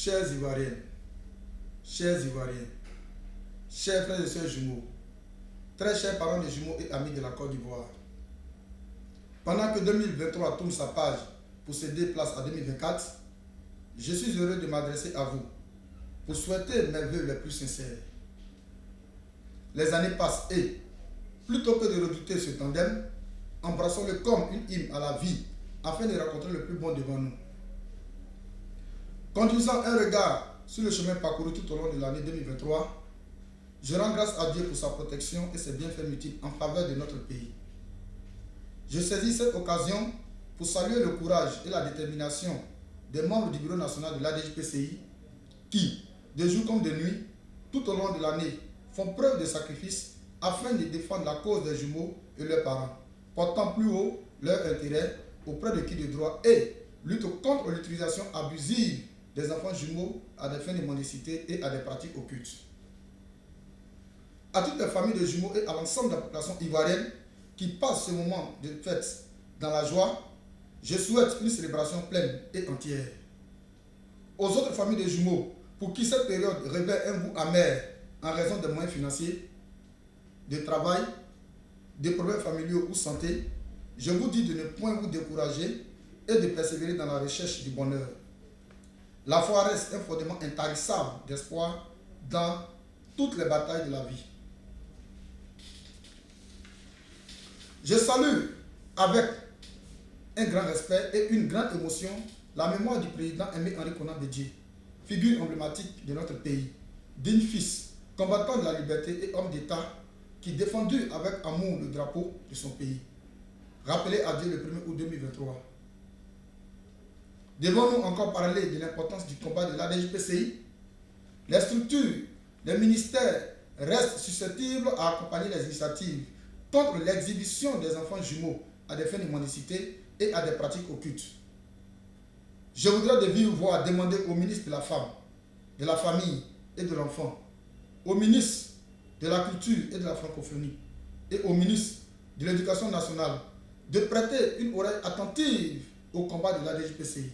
Chers Ivoiriens, chers frères et sœurs jumeaux, très chers parents des jumeaux et amis de la Côte d'Ivoire, pendant que 2023 tourne sa page pour se déplacer à 2024, je suis heureux de m'adresser à vous pour souhaiter mes vœux les plus sincères. Les années passent et, plutôt que de redouter ce tandem, embrassons-le comme une hymne à la vie afin de rencontrer le plus bon devant nous. Conduisant un regard sur le chemin parcouru tout au long de l'année 2023, je rends grâce à Dieu pour sa protection et ses bienfaits multiples en faveur de notre pays. Je saisis cette occasion pour saluer le courage et la détermination des membres du Bureau national de l'ADJPCI qui, de jour comme de nuit, tout au long de l'année, font preuve de sacrifice afin de défendre la cause des jumeaux et leurs parents, portant plus haut leur intérêt auprès de qui de droit et lutte contre l'utilisation abusive des enfants jumeaux à des fins de mendicité et à des pratiques occultes. À toutes les familles de jumeaux et à l'ensemble de la population ivoirienne qui passe ce moment de fête dans la joie, je souhaite une célébration pleine et entière. Aux autres familles de jumeaux, pour qui cette période révèle un goût amer en raison des moyens financiers, de travail, des problèmes familiaux ou santé, je vous dis de ne point vous décourager et de persévérer dans la recherche du bonheur. La foi reste un fondement intarissable d'espoir dans toutes les batailles de la vie. Je salue avec un grand respect et une grande émotion la mémoire du président Aimé-Henri Konan Bédié, figure emblématique de notre pays, digne fils, combattant de la liberté et homme d'État qui défendu avec amour le drapeau de son pays. Rappelé à Dieu le 1er août 2023. Devons-nous encore parler de l'importance du combat de l'ADJPCI? Les structures, les ministères restent susceptibles à accompagner les initiatives contre l'exhibition des enfants jumeaux à des fins de mendicité et à des pratiques occultes. Je voudrais de vive voix demander au ministre de la Femme, de la Famille et de l'Enfant, au ministre de la Culture et de la Francophonie et au ministre de l'Éducation nationale de prêter une oreille attentive au combat de l'ADJPCI.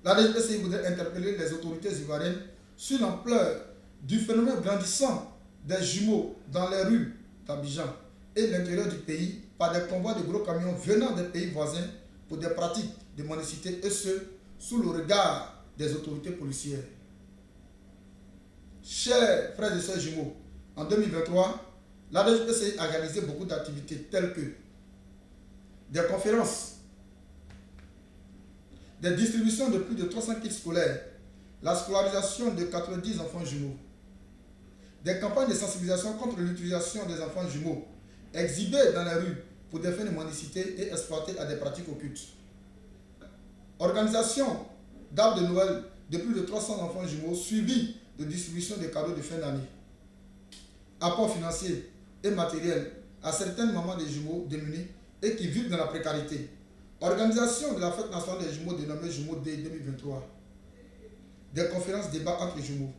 L'ADJPCI voudrait interpeller les autorités ivoiriennes sur l'ampleur du phénomène grandissant des jumeaux dans les rues d'Abidjan et l'intérieur du pays par des convois de gros camions venant des pays voisins pour des pratiques de mendicité et ce, sous le regard des autorités policières. Chers frères et sœurs jumeaux, en 2023, l'ADJPCI a réalisé beaucoup d'activités telles que des conférences, des distributions de plus de 300 kits scolaires, la scolarisation de 90 enfants jumeaux, des campagnes de sensibilisation contre l'utilisation des enfants jumeaux, exhibés dans les rues pour des fins de mendicité et exploités à des pratiques occultes. Organisation d'arbres de Noël de plus de 300 enfants jumeaux suivis de distribution de cadeaux de fin d'année. Apport financier et matériel à certaines mamans des jumeaux démunis et qui vivent dans la précarité. Organisation de la fête nationale des jumeaux dénommée Jumeaux Day 2023. Des conférences débats entre jumeaux.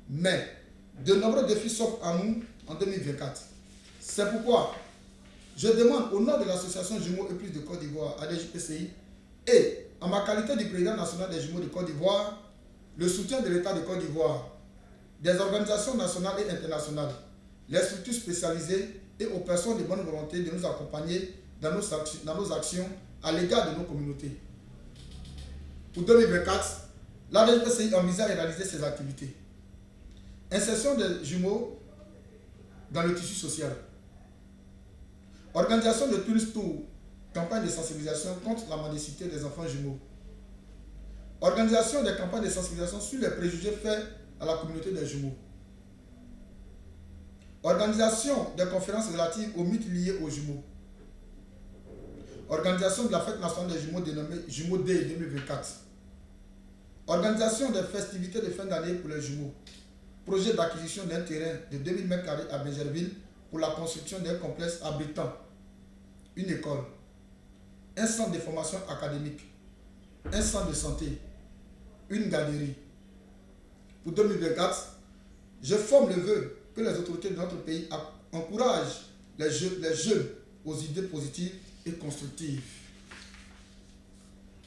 Mais de nombreux défis s'offrent à nous en 2024. C'est pourquoi je demande au nom de l'association Jumeaux et plus de Côte d'Ivoire, ADJPCI, et en ma qualité de président national des Jumeaux de Côte d'Ivoire, le soutien de l'État de Côte d'Ivoire, des organisations nationales et internationales, les structures spécialisées et aux personnes de bonne volonté de nous accompagner dans nos actions à l'égard de nos communautés. Pour 2024, l'ADJPCI envisage de réaliser ces activités. Insertion des jumeaux dans le tissu social. Organisation de Tourist Tour, campagne de sensibilisation contre la mendicité des enfants jumeaux. Organisation des campagnes de sensibilisation sur les préjugés faits à la communauté des jumeaux. Organisation des conférences relatives aux mythes liés aux jumeaux. Organisation de la fête nationale des jumeaux dénommée Jumeaux Day 2024. Organisation des festivités de fin d'année pour les jumeaux. Projet d'acquisition d'un terrain de 2000 m² à Bégerville pour la construction d'un complexe abritant une école, un centre de formation académique, un centre de santé, une galerie. Pour 2024, je forme le vœu que les autorités de notre pays encouragent les jeunes aux idées positives et constructives.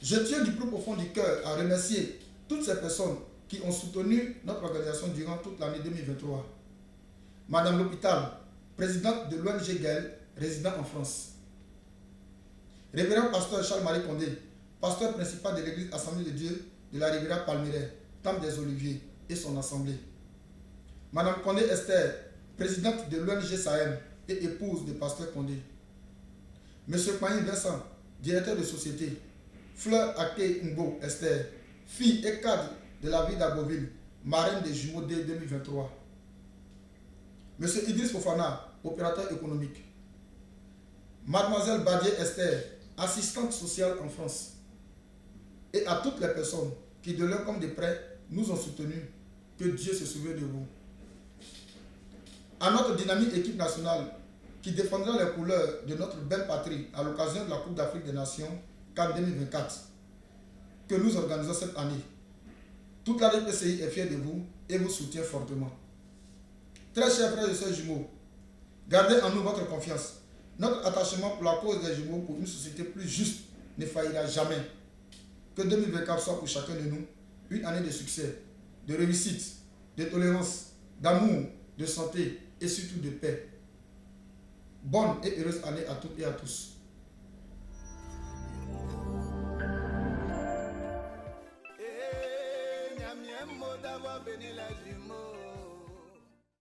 Je tiens du plus profond du cœur à remercier toutes ces personnes qui ont soutenu notre organisation durant toute l'année 2023. Madame L'Hôpital, présidente de l'ONG Gaël, résident en France. Révérend pasteur Charles-Marie Condé, pasteur principal de l'église Assemblée de Dieu de la Riviera Palmeraie, Temple des Oliviers et son assemblée. Madame Condé Esther, présidente de l'ONG Sahel et épouse de pasteur Condé. Monsieur Kouaïn Vincent, directeur de société. Fleur Ake Ngo Esther, fille et cadre de la ville d'Agoville, marraine des jumeaux dès 2023. Monsieur Idriss Fofana, opérateur économique. Mademoiselle Badier Esther, assistante sociale en France. Et à toutes les personnes qui de loin comme de près nous ont soutenus, que Dieu se souvienne de vous. À notre dynamique équipe nationale qui défendra les couleurs de notre belle patrie à l'occasion de la Coupe d'Afrique des Nations CAN 2024 que nous organisons cette année. Toute la RPCI est fière de vous et vous soutient fortement. Très chers frères et sœurs jumeaux, gardez en nous votre confiance. Notre attachement pour la cause des jumeaux pour une société plus juste ne faillira jamais. Que 2024 soit pour chacun de nous une année de succès, de réussite, de tolérance, d'amour, de santé et surtout de paix. Bonne et heureuse année à toutes et à tous. D'avoir béni la